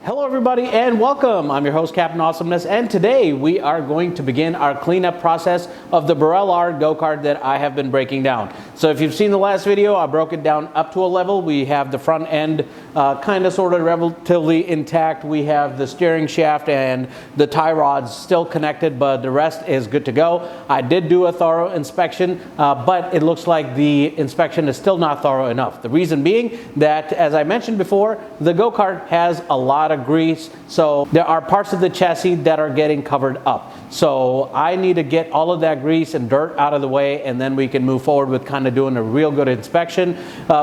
Hello everybody and welcome. I'm your host Captain Awesomeness, and today we are going to begin our cleanup process of the Birel go-kart that I have been breaking down. So if you've seen the last video, I broke it down up to a level. We have the front end kind of sort of relatively intact. We have the steering shaft and the tie rods still connected, but the rest is good to go. I did do a thorough inspection, but it looks like the inspection is still not thorough enough. The reason being that, as I mentioned before, the go-kart has a lot of grease, so there are parts of the chassis that are getting covered up. So I need to get all of that grease and dirt out of the way, and then we can move forward with kind of doing a real good inspection.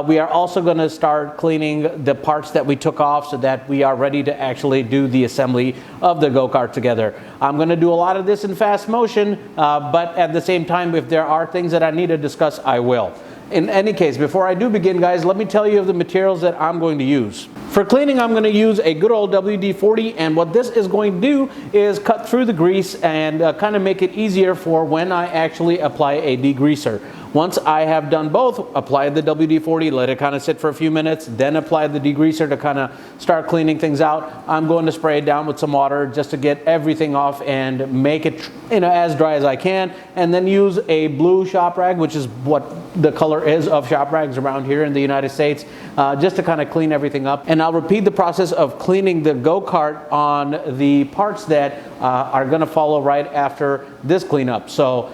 We are also going to start cleaning the parts that we took off so that we are ready to actually do the assembly of the go-kart together. I'm going to do a lot of this in fast motion, but at the same time, if there are things that I need to discuss, I will. In any case, before I do begin, guys, let me tell you of the materials that I'm going to use. For cleaning, I'm going to use a good old WD-40, and what this is going to do is cut through the grease and kind of make it easier for when I actually apply a degreaser. Once I have done both, apply the WD-40, let it kind of sit for a few minutes, then apply the degreaser to kind of start cleaning things out. I'm going to spray it down with some water just to get everything off and make it as dry as I can, and then use a blue shop rag, which is what the color is of shop rags around here in the United States, just to kind of clean everything up. And I'll repeat the process of cleaning the go-kart on the parts that are going to follow right after this cleanup. So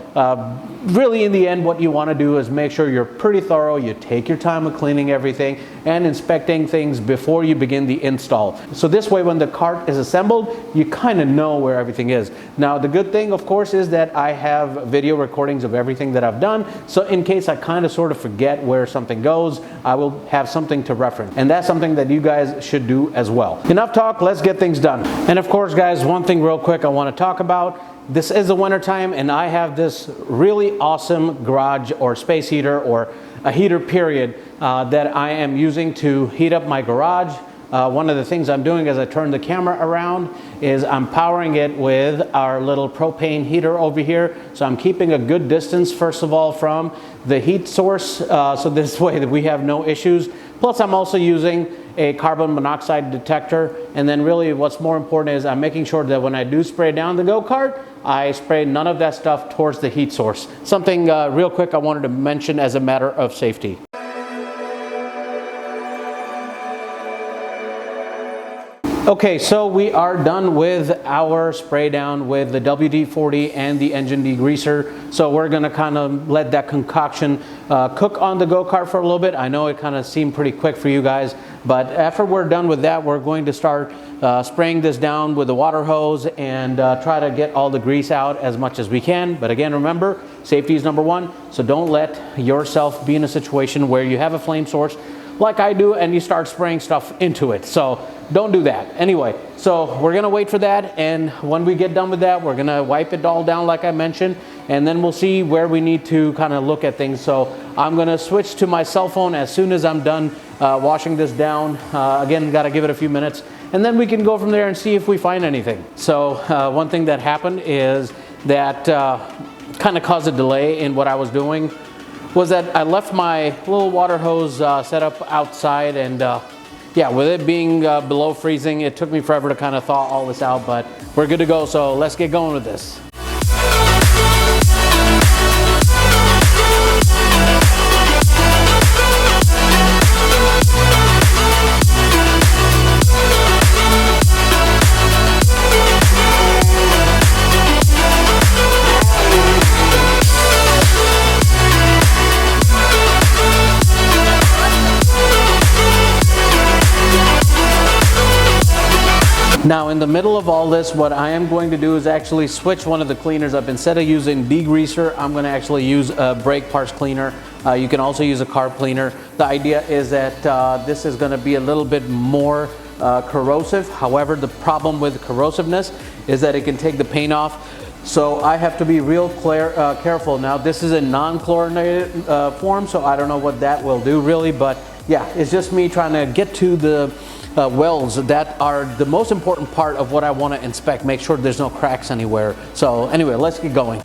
really in the end, what you want to do is make sure you're pretty thorough. You take your time with cleaning everything and inspecting things before you begin the install. So this way, when the kart is assembled, you kind of know where everything is. Now, the good thing, of course, is that I have video recordings of everything that I've done. So in case I kind of sort of forget where something goes, I will have something to reference. And that's something that you guys should do as well. Enough talk, let's get things done. And of course, guys, one thing real quick I want to talk about. This is the winter time, and I have this really awesome garage or space heater, or a heater period, that I am using to heat up my garage. One of the things I'm doing as I turn the camera around is I'm powering it with our little propane heater over here. So I'm keeping a good distance, first of all, from the heat source, so this way that we have no issues. Plus, I'm also using a carbon monoxide detector. And then really what's more important is I'm making sure that when I do spray down the go-kart, I spray none of that stuff towards the heat source. Something real quick I wanted to mention as a matter of safety. Okay, so we are done with our spray down with the WD-40 and the engine degreaser. So we're gonna kind of let that concoction cook on the go-kart for a little bit. I know it kind of seemed pretty quick for you guys, but after we're done with that, we're going to start spraying this down with the water hose and try to get all the grease out as much as we can. But again, remember, safety is number one. So don't let yourself be in a situation where you have a flame source like I do and you start spraying stuff into it. So don't do that. Anyway, so we're gonna wait for that, and when we get done with that, we're gonna wipe it all down like I mentioned, and then we'll see where we need to kind of look at things. So I'm gonna switch to my cell phone as soon as I'm done washing this down. Again, gotta give it a few minutes, and then we can go from there and see if we find anything. So one thing that happened is that kind of caused a delay in what I was doing was that I left my little water hose set up outside, and yeah, with it being below freezing, it took me forever to kind of thaw all this out, but we're good to go, so let's get going with this. Now, in the middle of all this, what I am going to do is actually switch one of the cleaners up. Instead of using degreaser, I'm going to actually use a brake parts cleaner. You can also use a carb cleaner. The idea is that this is going to be a little bit more corrosive. However, the problem with corrosiveness is that it can take the paint off. So I have to be real careful. Now, this is a non-chlorinated form, so I don't know what that will do really, but yeah, it's just me trying to get to the welds that are the most important part of what I want to inspect, make sure there's no cracks anywhere. So anyway, let's get going.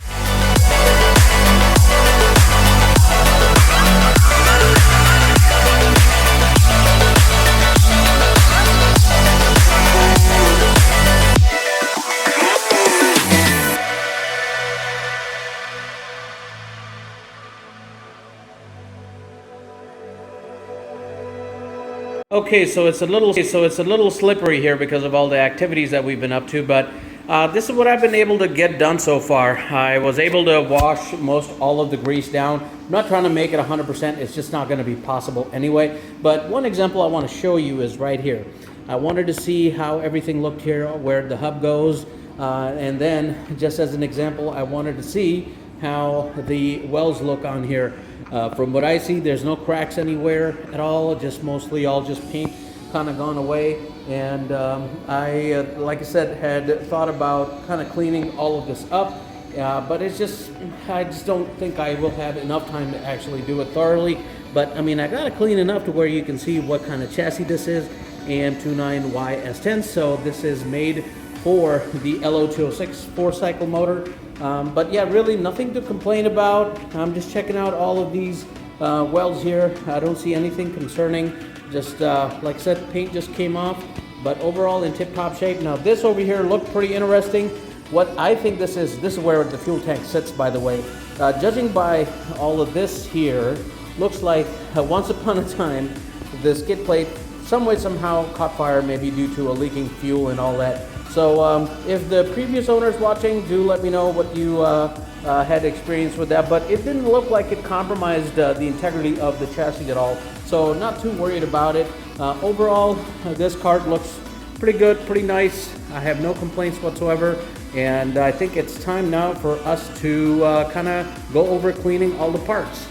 Okay, so it's a little slippery here because of all the activities that we've been up to, but this is what I've been able to get done so far. I was able to wash most all of the grease down. I'm not trying to make it 100%, it's just not going to be possible anyway. But one example I want to show you is right here. I wanted to see how everything looked here, where the hub goes, and then just as an example, I wanted to see how the wells look on here. From what I see, there's no cracks anywhere at all, just mostly all just paint kind of gone away. And I, like I said, had thought about kind of cleaning all of this up, but it's just, I just don't think I will have enough time to actually do it thoroughly. But I mean, I got it clean enough to where you can see what kind of chassis this is, Am29Y S10. So this is made for the LO206 4-cycle motor. But yeah, really nothing to complain about. I'm just checking out all of these welds here. I don't see anything concerning. Just like I said, paint just came off, but overall in tip-top shape. Now this over here looked pretty interesting. What I think this is where the fuel tank sits, by the way. Judging by all of this here, looks like once upon a time, the skid plate some way somehow caught fire, maybe due to a leaking fuel and all that. So if the previous owner's watching, do let me know what you had experience with that. But it didn't look like it compromised the integrity of the chassis at all. So not too worried about it. Overall, this Kart looks pretty good, pretty nice. I have no complaints whatsoever. And I think it's time now for us to kind of go over cleaning all the parts.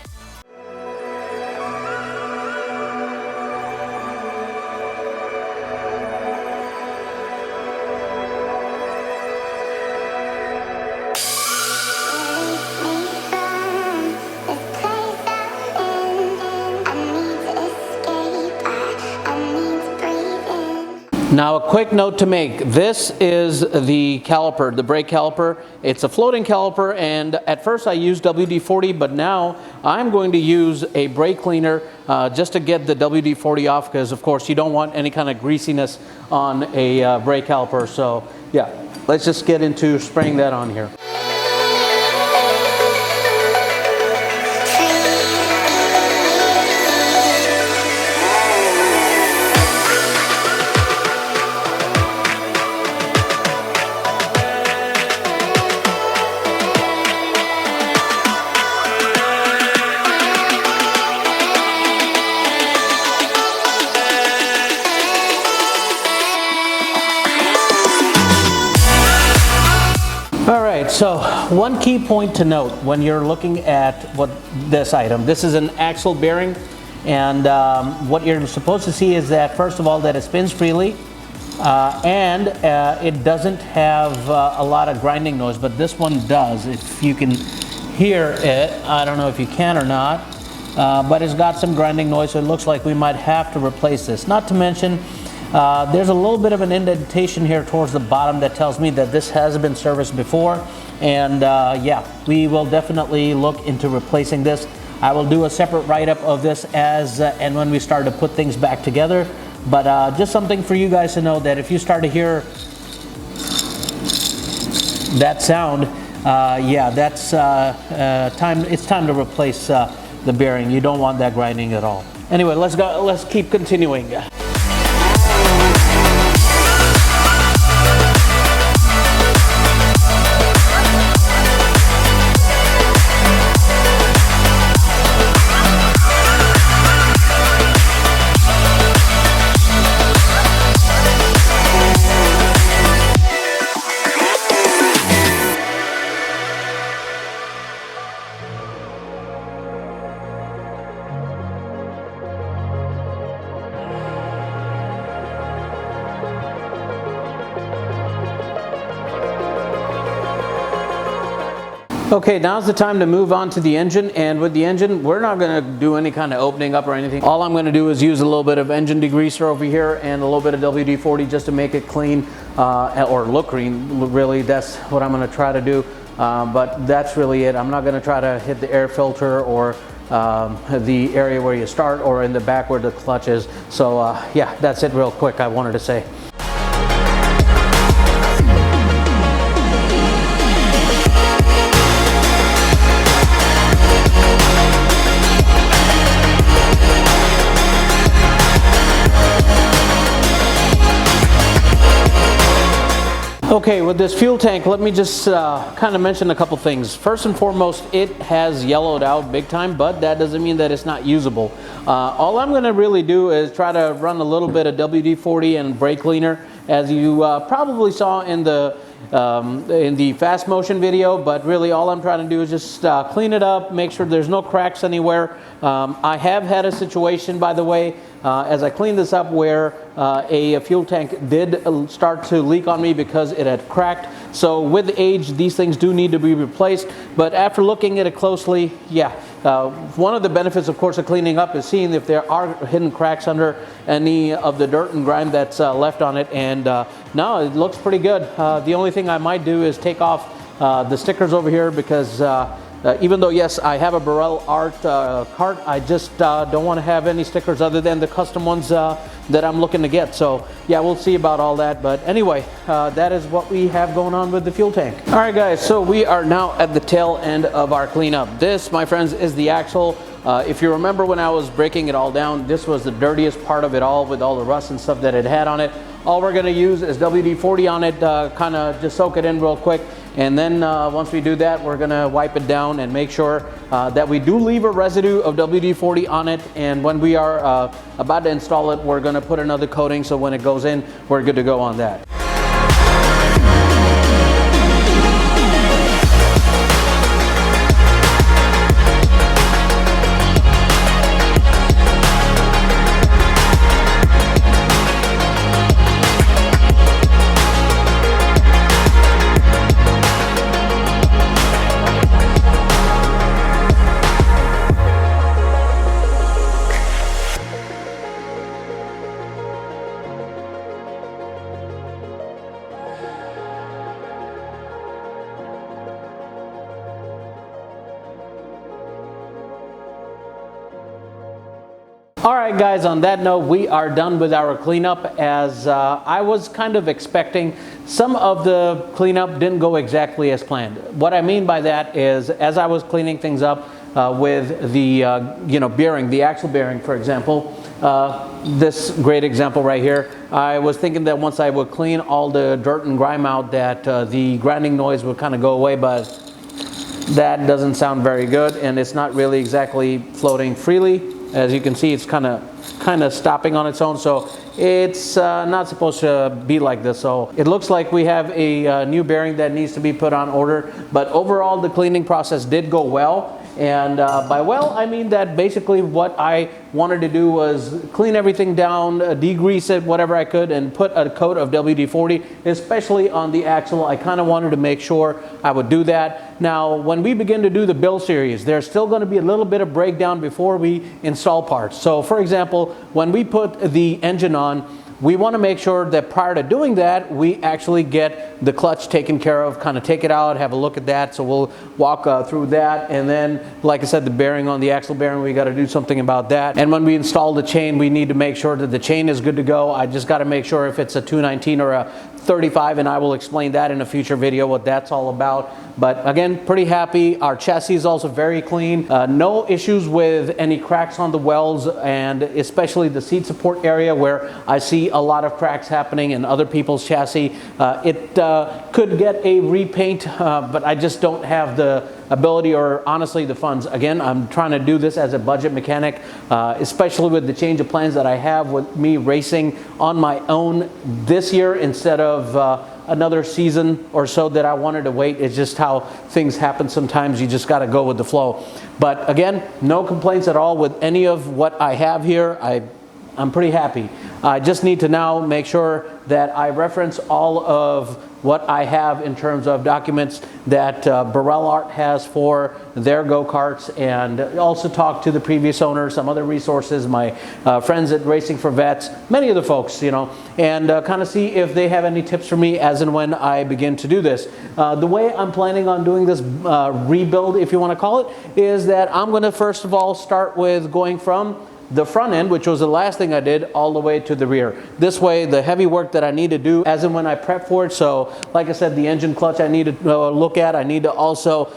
Now a quick note to make. This is the caliper, the brake caliper. It's a floating caliper, and at first I used WD-40, but now I'm going to use a brake cleaner just to get the WD-40 off, because of course you don't want any kind of greasiness on a brake caliper. So yeah, let's just get into spraying that on here. So one key point to note when you're looking at this item, this is an axle bearing, and what you're supposed to see is that first of all that it spins freely, and it doesn't have a lot of grinding noise, but this one does. If you can hear it, I don't know if you can or not, but it's got some grinding noise, so it looks like we might have to replace this. Not to mention there's a little bit of an indentation here towards the bottom that tells me that this has been serviced before. And yeah, we will definitely look into replacing this. I will do a separate write-up of this as and when we start to put things back together. But just something for you guys to know, that if you start to hear that sound, yeah, that's time. It's time to replace the bearing. You don't want that grinding at all. Anyway, let's go. Let's keep continuing. Okay, now's the time to move on to the engine, and with the engine, we're not going to do any kind of opening up or anything. All I'm going to do is use a little bit of engine degreaser over here and a little bit of WD-40 just to make it clean, or look clean, really. That's what I'm going to try to do, but that's really it. I'm not going to try to hit the air filter or the area where you start or in the back where the clutch is. So yeah, that's it real quick I wanted to say. Okay, with this fuel tank, let me just kind of mention a couple things. First and foremost, it has yellowed out big time, but that doesn't mean that it's not usable. All I'm going to really do is try to run a little bit of WD-40 and brake cleaner, as you probably saw in the fast motion video, but really all I'm trying to do is just clean it up, make sure there's no cracks anywhere. I have had a situation, by the way, as I cleaned this up, where a fuel tank did start to leak on me because it had cracked. So with age, these things do need to be replaced. But after looking at it closely, yeah, one of the benefits, of course, of cleaning up is seeing if there are hidden cracks under any of the dirt and grime that's left on it. And no, it looks pretty good. The only thing I might do is take off the stickers over here, because even though, yes, I have a Birel Art Kart, I just don't want to have any stickers other than the custom ones that I'm looking to get. So yeah, we'll see about all that. But anyway, that is what we have going on with the fuel tank. All right, guys, so we are now at the tail end of our cleanup. This, my friends, is the axle. If you remember when I was breaking it all down, this was the dirtiest part of it all, with all the rust and stuff that it had on it. All we're going to use is WD-40 on it, kind of just soak it in real quick. And then once we do that, we're going to wipe it down and make sure that we do leave a residue of WD-40 on it. And when we are about to install it, we're going to put another coating, so when it goes in, we're good to go on that. All right, guys, on that note, we are done with our cleanup. As I was kind of expecting, some of the cleanup didn't go exactly as planned. What I mean by that is, as I was cleaning things up with the bearing, the axle bearing, for example, this great example right here, I was thinking that once I would clean all the dirt and grime out, that the grinding noise would kind of go away, but that doesn't sound very good, and it's not really exactly floating freely. As you can see, it's kind of stopping on its own, so it's not supposed to be like this. So it looks like we have a new bearing that needs to be put on order, but overall the cleaning process did go well. And by well, I mean that basically what I wanted to do was clean everything down, degrease it, whatever I could, and put a coat of WD-40, especially on the axle. I kind of wanted to make sure I would do that. Now, when we begin to do the build series, there's still going to be a little bit of breakdown before we install parts. So, for example, when we put the engine on, we want to make sure that prior to doing that, we actually get the clutch taken care of, kind of take it out, have a look at that. So we'll walk through that. And then, like I said, the bearing on the axle bearing, we got to do something about that. And when we install the chain, we need to make sure that the chain is good to go. I just got to make sure if it's a 219 or a 35, and I will explain that in a future video, what that's all about. But again, pretty happy. Our chassis is also very clean. No issues with any cracks on the welds, and especially the seat support area where I see a lot of cracks happening in other people's chassis. It could get a repaint, but I just don't have the ability or honestly the funds. Again, I'm trying to do this as a budget mechanic, especially with the change of plans that I have with me racing on my own this year instead of another season or so that I wanted to wait. It's just how things happen sometimes. You just got to go with the flow. But again, no complaints at all with any of what I have here. I'm pretty happy. I just need to now make sure that I reference all of what I have in terms of documents that Birel Art has for their go-karts, and also talk to the previous owner, some other resources, my friends at Racing for Vets, many of the folks, you know, and kind of see if they have any tips for me as and when I begin to do this. The way I'm planning on doing this rebuild, if you want to call it, is that I'm going to first of all start with going from the front end, which was the last thing I did, all the way to the rear. This way, the heavy work that I need to do as and when I prep for it. So like I said, the engine clutch I need to look at. I need to also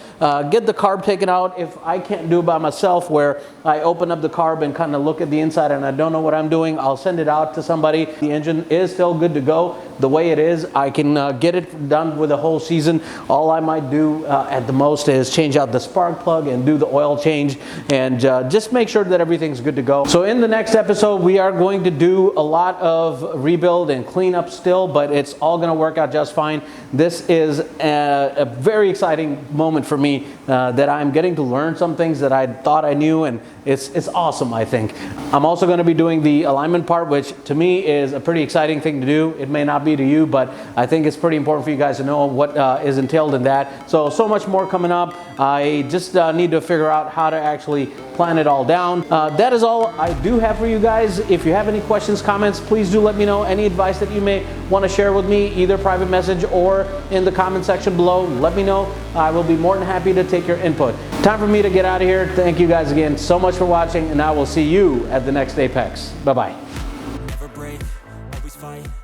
get the carb taken out if I can't do it by myself, where I open up the carb and kind of look at the inside and I don't know what I'm doing. I'll send it out to somebody. The engine is still good to go the way it is. I can get it done with a whole season. All I might do at the most is change out the spark plug and do the oil change, and just make sure that everything's good to go. So in the next episode, we are going to do a lot of rebuild and cleanup still, but it's all going to work out just fine. This is a very exciting moment for me, that I'm getting to learn some things that I thought I knew, and it's awesome, I think. I'm also going to be doing the alignment part, which to me is a pretty exciting thing to do. It may not be to you, but I think it's pretty important for you guys to know what is entailed in that. So much more coming up. I just need to figure out how to actually plan it all down. That is all I do have for you guys. If you have any questions, comments, please do let me know. Any advice that you may want to share with me, either private message or in the comment section below, let me know. I will be more than happy to take your input. Time for me to get out of here. Thank you guys again so much for watching, and I will see you at the next Apex. Bye-bye. Never break, always fight.